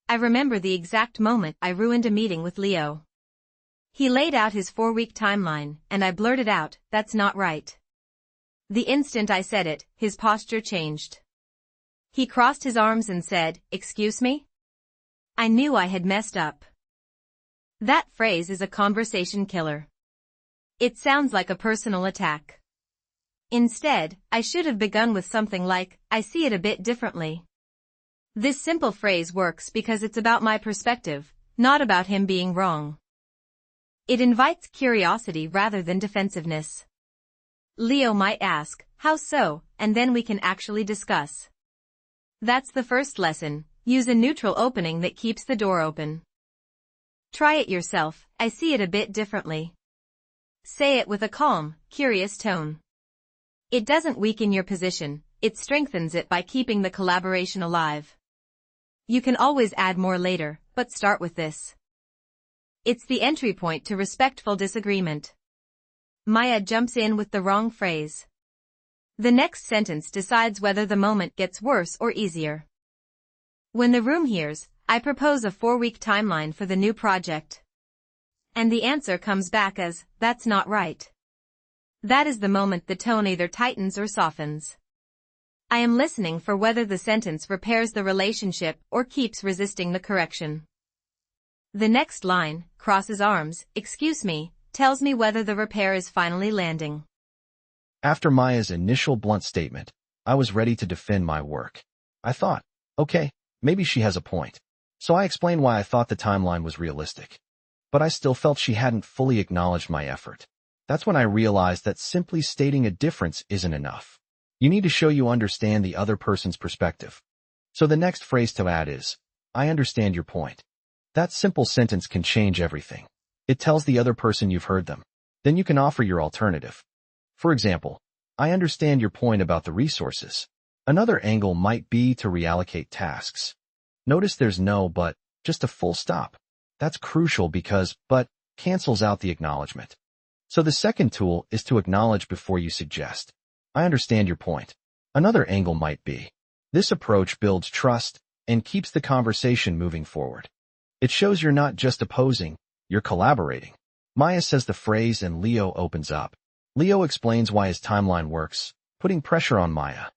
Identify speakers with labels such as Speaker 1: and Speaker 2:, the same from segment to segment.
Speaker 1: I remember the exact moment I ruined a meeting with Leo. He laid out his 4-week timeline, and I blurted out, "That's not right." The instant I said it, his posture changed. He crossed his arms and said, "Excuse me?" I knew I had messed up. That phrase is a conversation killer. It sounds like a personal attack. Instead, I should have begun with something like, "I see it a bit differently." This simple phrase works because it's about my perspective, not about him being wrong. It invites curiosity rather than defensiveness. Leo might ask, "How so?" and then we can actually discuss. That's the first lesson. Use a neutral opening that keeps the door open. Try it yourself. "I see it a bit differently." Say it with a calm, curious tone. It doesn't weaken your position, it strengthens it by keeping the collaboration alive. You can always add more later, but start with this. It's the entry point to respectful disagreement. Maya jumps in with the wrong phrase. The next sentence decides whether the moment gets worse or easier. When the room hears, "I propose a 4-week timeline for the new project." And the answer comes back as, "That's not right." That is the moment the tone either tightens or softens. I am listening for whether the sentence repairs the relationship or keeps resisting the correction. The next line, crosses arms, "Excuse me," tells me whether the repair is finally landing.
Speaker 2: After Maya's initial blunt statement, I was ready to defend my work. I thought, okay, maybe she has a point. So I explained why I thought the timeline was realistic. But I still felt she hadn't fully acknowledged my effort. That's when I realized that simply stating a difference isn't enough. You need to show you understand the other person's perspective. So the next phrase to add is, "I understand your point." That simple sentence can change everything. It tells the other person you've heard them. Then you can offer your alternative. For example, "I understand your point about the resources." Another angle might be to reallocate tasks. Notice there's no but, just a full stop. That's crucial because but cancels out the acknowledgement. So the second tool is to acknowledge before you suggest. "I understand your point." Another angle might be, this approach builds trust and keeps the conversation moving forward. It shows you're not just opposing, you're collaborating. Maya says the phrase and Leo opens up. Leo explains why his timeline works, putting pressure on Maya.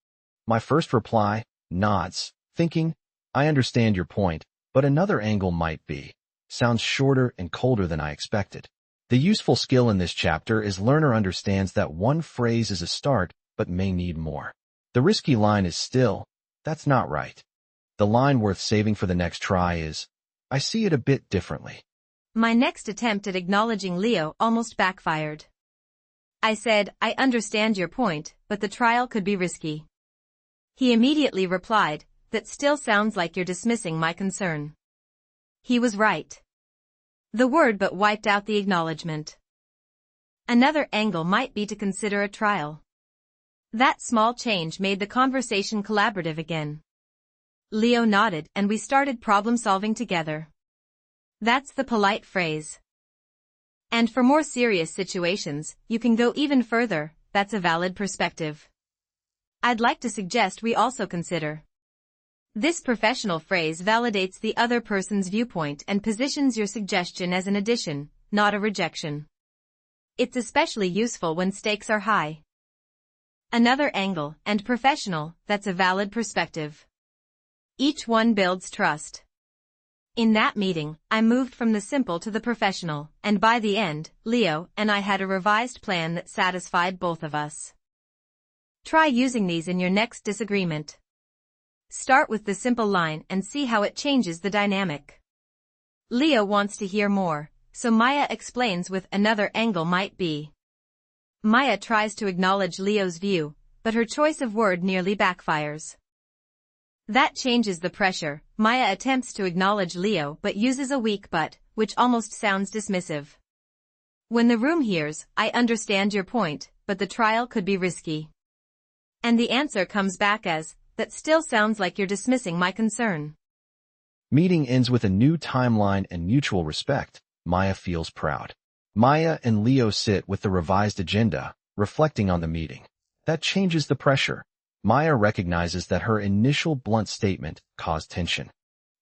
Speaker 2: My first reply, nods, thinking, "I understand your point," but another angle might be, sounds shorter and colder than I expected. The useful skill in this chapter is learner understands that one phrase is a start, but may need more. The risky line is still, "That's not right." The line worth saving for the next try is, "I see it a bit differently."
Speaker 1: My next attempt at acknowledging Leo almost backfired. I said, "I understand your point, but the trial could be risky." He immediately replied, "That still sounds like you're dismissing my concern." He was right. The word but wiped out the acknowledgement. Another angle might be to consider a trial. That small change made the conversation collaborative again. Leo nodded and we started problem-solving together. That's the polite phrase. And for more serious situations, you can go even further. That's a valid perspective. I'd like to suggest we also consider. This professional phrase validates the other person's viewpoint and positions your suggestion as an addition, not a rejection. It's especially useful when stakes are high. Another angle, and professional, that's a valid perspective. Each one builds trust. In that meeting, I moved from the simple to the professional, and by the end, Leo and I had a revised plan that satisfied both of us. Try using these in your next disagreement. Start with the simple line and see how it changes the dynamic. Leo wants to hear more, so Maya explains with another angle might be. Maya tries to acknowledge Leo's view, but her choice of word nearly backfires. That changes the pressure. Maya attempts to acknowledge Leo but uses a weak but, which almost sounds dismissive. When the room hears, "I understand your point, but the trial could be risky." And the answer comes back as, "That still sounds like you're dismissing my concern."
Speaker 2: Meeting ends with a new timeline and mutual respect. Maya feels proud. Maya and Leo sit with the revised agenda, reflecting on the meeting. That changes the pressure. Maya recognizes that her initial blunt statement caused tension.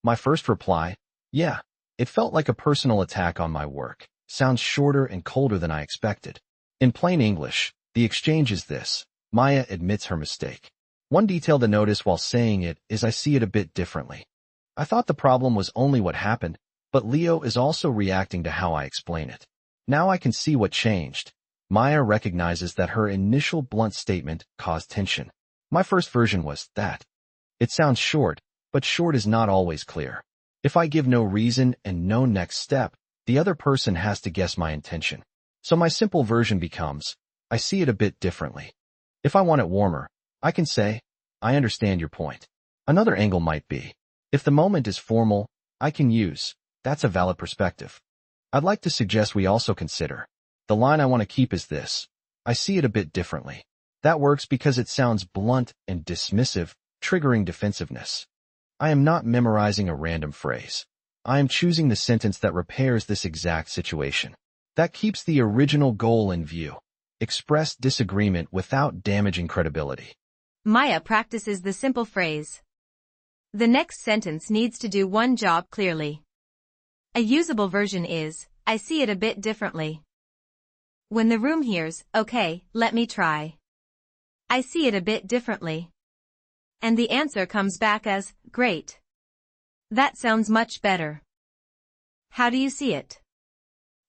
Speaker 2: My first reply, yeah. It felt like a personal attack on my work. Sounds shorter and colder than I expected. In plain English, the exchange is this. Maya admits her mistake. One detail to notice while saying it is I see it a bit differently. I thought the problem was only what happened, but Leo is also reacting to how I explain it. Now I can see what changed. Maya recognizes that her initial blunt statement caused tension. My first version was that. It sounds short, but short is not always clear. If I give no reason and no next step, the other person has to guess my intention. So my simple version becomes, I see it a bit differently. If I want it warmer, I can say, I understand your point. Another angle might be, if the moment is formal, I can use, that's a valid perspective. I'd like to suggest we also consider. The line I want to keep is this. I see it a bit differently. That works because it sounds blunt and dismissive, triggering defensiveness. I am not memorizing a random phrase. I am choosing the sentence that repairs this exact situation. That keeps the original goal in view. Express disagreement without damaging credibility.
Speaker 1: Maya practices the simple phrase. The next sentence needs to do one job clearly. A usable version is, I see it a bit differently. When the room hears, okay, let me try. I see it a bit differently. And the answer comes back as, great. That sounds much better. How do you see it?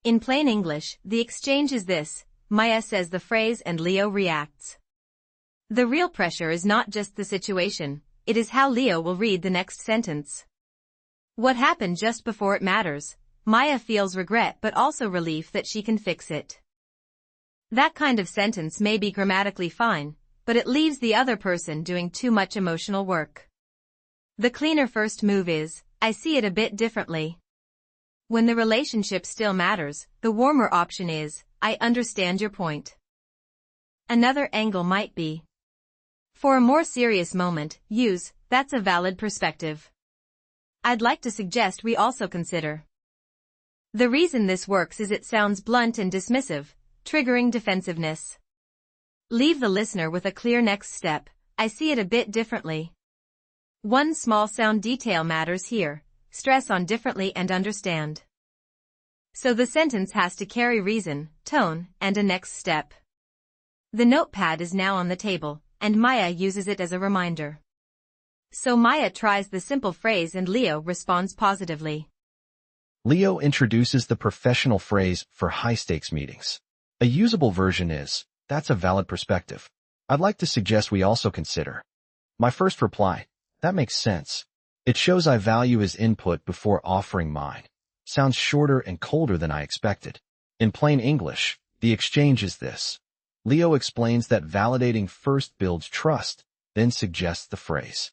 Speaker 1: In plain English, the exchange is this. Maya says the phrase and Leo reacts. The real pressure is not just the situation, it is how Leo will read the next sentence. What happened just before it matters. Maya feels regret but also relief that she can fix it. That kind of sentence may be grammatically fine, but it leaves the other person doing too much emotional work. The cleaner first move is, I see it a bit differently. When the relationship still matters, the warmer option is, I understand your point. Another angle might be, for a more serious moment, use, that's a valid perspective. I'd like to suggest we also consider. The reason this works is it sounds blunt and dismissive, triggering defensiveness. Leave the listener with a clear next step, I see it a bit differently. One small sound detail matters here, stress on differently and understand. So the sentence has to carry reason, tone, and a next step. The notepad is now on the table, and Maya uses it as a reminder. So Maya tries the simple phrase and Leo responds positively.
Speaker 2: Leo introduces the professional phrase for high-stakes meetings. A usable version is, that's a valid perspective. I'd like to suggest we also consider. My first reply, that makes sense. It shows I value his input before offering mine. Sounds shorter and colder than I expected. In plain English, the exchange is this. Leo explains that validating first builds trust, then suggests the phrase.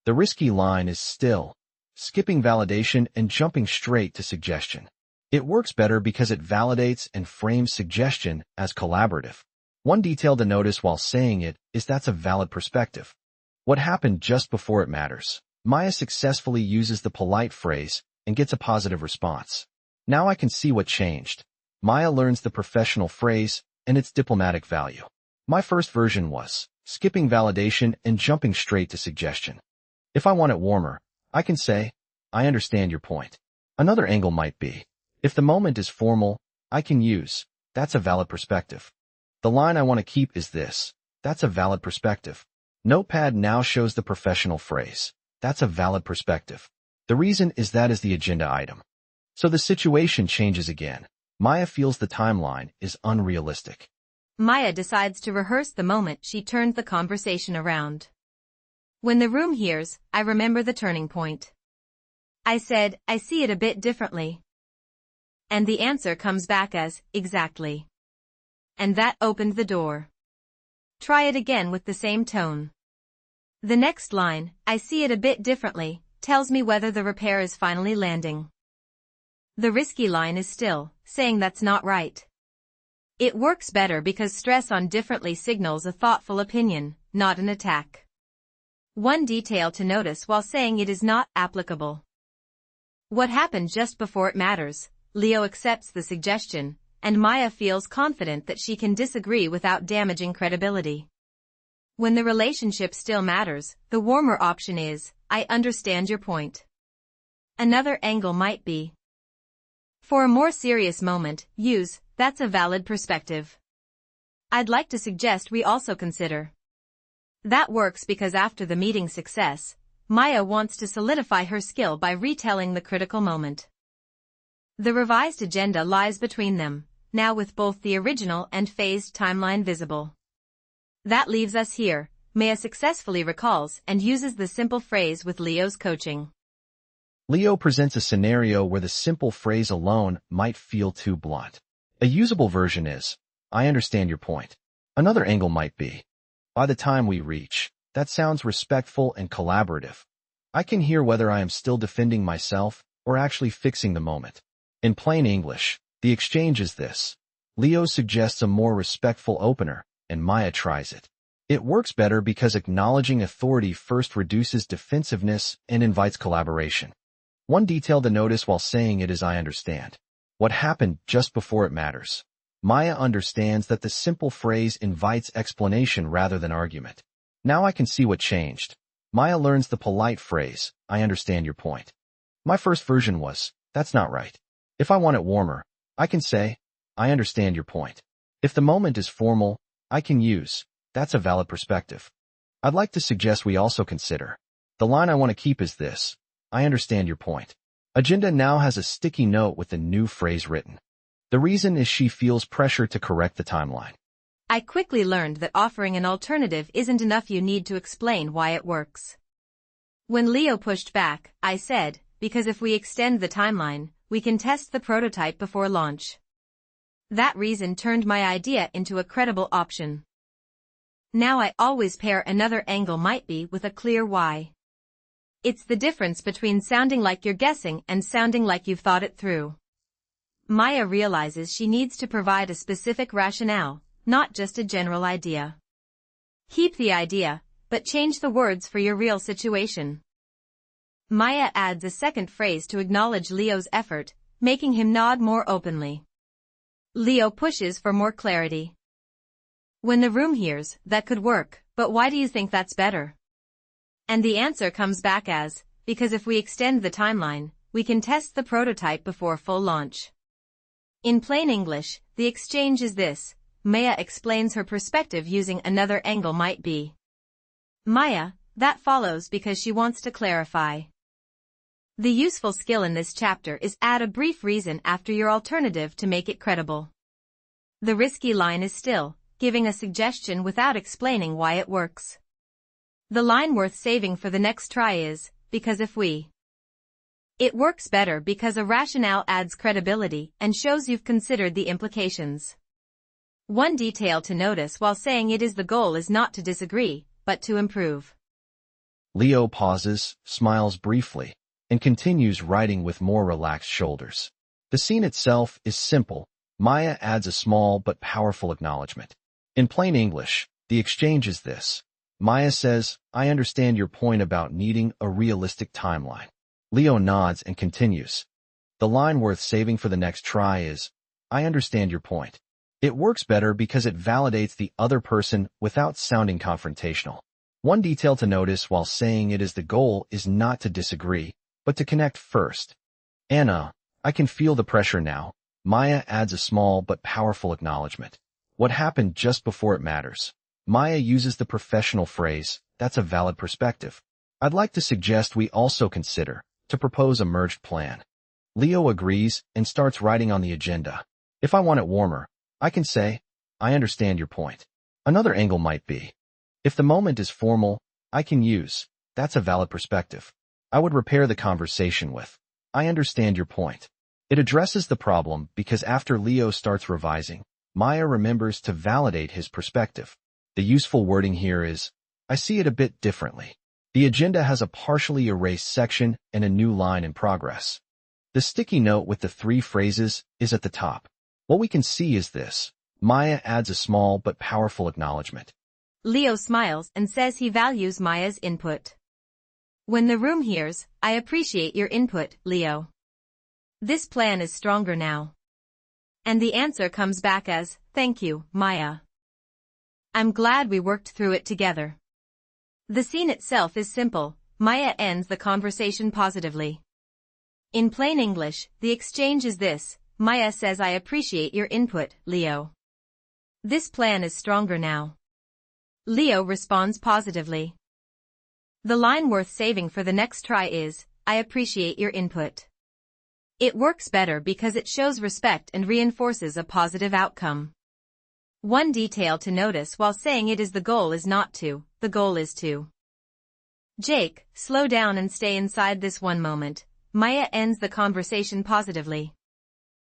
Speaker 2: The risky line is still, skipping validation and jumping straight to suggestion. It works better because it validates and frames suggestion as collaborative. One detail to notice while saying it is that's a valid perspective. What happened just before it matters. Maya successfully uses the polite phrase and gets a positive response. Now I can see what changed. Maya learns the professional phrase and its diplomatic value. My first version was skipping validation and jumping straight to suggestion. If I want it warmer, I can say, I understand your point. Another angle might be, if the moment is formal, I can use, that's a valid perspective. The line I want to keep is this, that's a valid perspective. Notepad now shows the professional phrase, that's a valid perspective. The reason is that is the agenda item. So the situation changes again. Maya feels the timeline is unrealistic.
Speaker 1: Maya decides to rehearse the moment she turned the conversation around. When the room hears, I remember the turning point. I said, I see it a bit differently. And the answer comes back as, exactly. And that opened the door. Try it again with the same tone. The next line, I see it a bit differently, tells me whether the repair is finally landing. The risky line is still, saying that's not right. It works better because stress on differently signals a thoughtful opinion, not an attack. One detail to notice while saying it is not applicable. What happened just before it matters. Leo accepts the suggestion, and Maya feels confident that she can disagree without damaging credibility. When the relationship still matters, the warmer option is, I understand your point. another angle might be. For a more serious moment, use, that's a valid perspective. I'd like to suggest we also consider. That works because after the meeting's success, Maya wants to solidify her skill by retelling the critical moment. The revised agenda lies between them, now with both the original and phased timeline visible. That leaves us here. Maya successfully recalls and uses the simple phrase with Leo's coaching.
Speaker 2: Leo presents a scenario where the simple phrase alone might feel too blunt. A usable version is, I understand your point. Another angle might be, by the time we reach, that sounds respectful and collaborative. I can hear whether I am still defending myself or actually fixing the moment. In plain English, the exchange is this. Leo suggests a more respectful opener, and Maya tries it. It works better because acknowledging authority first reduces defensiveness and invites collaboration. One detail to notice while saying it is I understand. What happened just before it matters. Maya understands that the simple phrase invites explanation rather than argument. Now I can see what changed. Maya learns the polite phrase, I understand your point. My first version was, that's not right. If I want it warmer, I can say, I understand your point. If the moment is formal, I can use, that's a valid perspective. I'd like to suggest we also consider. The line I want to keep is this, I understand your point. Agenda now has a sticky note with the new phrase written. The reason is she feels pressure to correct the timeline.
Speaker 1: I quickly learned that offering an alternative isn't enough. You need to explain why it works. When Leo pushed back, I said, because if we extend the timeline, we can test the prototype before launch. That reason turned my idea into a credible option. Now I always pair another angle might be with a clear why. It's the difference between sounding like you're guessing and sounding like you've thought it through. Maya realizes she needs to provide a specific rationale, not just a general idea. Keep the idea, but change the words for your real situation. Maya adds a second phrase to acknowledge Leo's effort, making him nod more openly. Leo pushes for more clarity. When the room hears, that could work, but why do you think that's better? And the answer comes back as, because if we extend the timeline, we can test the prototype before full launch. In plain English, the exchange is this. Maya explains her perspective using another angle might be. Maya, that follows because she wants to clarify. The useful skill in this chapter is add a brief reason after your alternative to make it credible. The risky line is still, giving a suggestion without explaining why it works. The line worth saving for the next try is, because if we. It works better because a rationale adds credibility and shows you've considered the implications. One detail to notice while saying it is the goal is not to disagree, but to improve.
Speaker 2: Leo pauses, smiles briefly, and continues writing with more relaxed shoulders. The scene itself is simple. Maya adds a small but powerful acknowledgement. In plain English, the exchange is this. Maya says, I understand your point about needing a realistic timeline. Leo nods and continues. The line worth saving for the next try is, I understand your point. It works better because it validates the other person without sounding confrontational. One detail to notice while saying it is the goal is not to disagree, but to connect first. Anna, I can feel the pressure now. Maya adds a small but powerful acknowledgement. What happened just before it matters. Maya uses the professional phrase, that's a valid perspective. I'd like to suggest we also consider, to propose a merged plan. Leo agrees and starts writing on the agenda. If I want it warmer, I can say, I understand your point. Another angle might be, if the moment is formal, I can use, that's a valid perspective. I would repair the conversation with, I understand your point. It addresses the problem because after Leo starts revising, Maya remembers to validate his perspective. The useful wording here is, I see it a bit differently. The agenda has a partially erased section and a new line in progress. The sticky note with the 3 phrases is at the top. What we can see is this. Maya adds a small but powerful acknowledgement.
Speaker 1: Leo smiles and says he values Maya's input. When the room hears, I appreciate your input, Leo. This plan is stronger now. And the answer comes back as, thank you, Maya. I'm glad we worked through it together. The scene itself is simple. Maya ends the conversation positively. In plain English, the exchange is this: Maya says, I appreciate your input, Leo. This plan is stronger now. Leo responds positively. The line worth saving for the next try is, I appreciate your input. It works better because it shows respect and reinforces a positive outcome. One detail to notice while saying it is: the goal is not to, the goal is to. Jake, slow down and stay inside this one moment. Maya ends the conversation positively.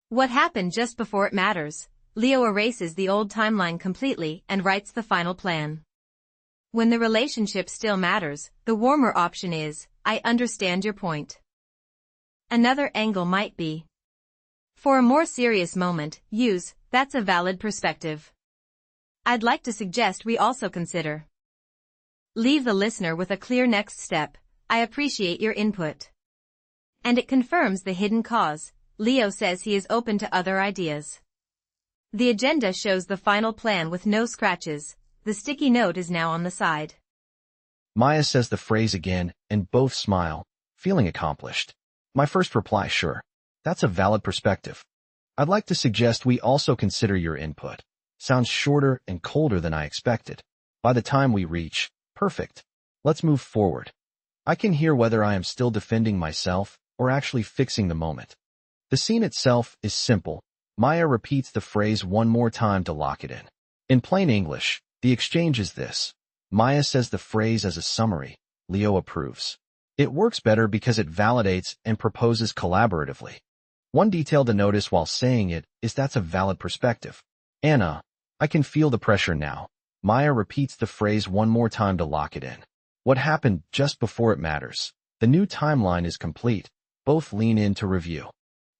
Speaker 1: What happened just before it matters. Leo erases the old timeline completely and writes the final plan. When the relationship still matters, the warmer option is, I understand your point. Another angle might be, for a more serious moment, use, that's a valid perspective. I'd like to suggest we also consider. Leave the listener with a clear next step: I appreciate your input. And it confirms the hidden cause. Leo says he is open to other ideas. The agenda shows the final plan with no scratches. The sticky note is now on the side.
Speaker 2: Maya says the phrase again, and both smile, feeling accomplished. My first reply: sure. That's a valid perspective. I'd like to suggest we also consider your input. Sounds shorter and colder than I expected. By the time we reach, perfect. Let's move forward. I can hear whether I am still defending myself or actually fixing the moment. The scene itself is simple. Maya repeats the phrase one more time to lock it in. In plain English, the exchange is this: Maya says the phrase as a summary. Leo approves. It works better because it validates and proposes collaboratively. One detail to notice while saying it is that's a valid perspective. Anna, I can feel the pressure now. Maya repeats the phrase one more time to lock it in. What happened just before it matters. The new timeline is complete. Both lean in to review.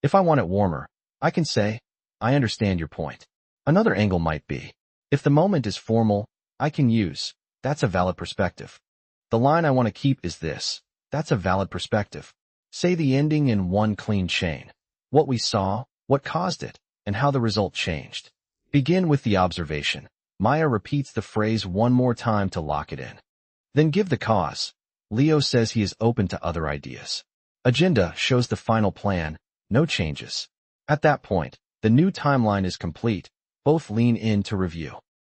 Speaker 2: If I want it warmer, I can say, I understand your point. Another angle might be, if the moment is formal, I can use, that's a valid perspective. The line I want to keep is this: that's a valid perspective. Say the ending in one clean chain. What we saw, what caused it, and how the result changed. Begin with the observation. Maya repeats the phrase one more time to lock it in. Then give the cause. Leo says he is open to other ideas. Agenda shows the final plan, no changes. At that point, the new timeline is complete. Both lean in to review.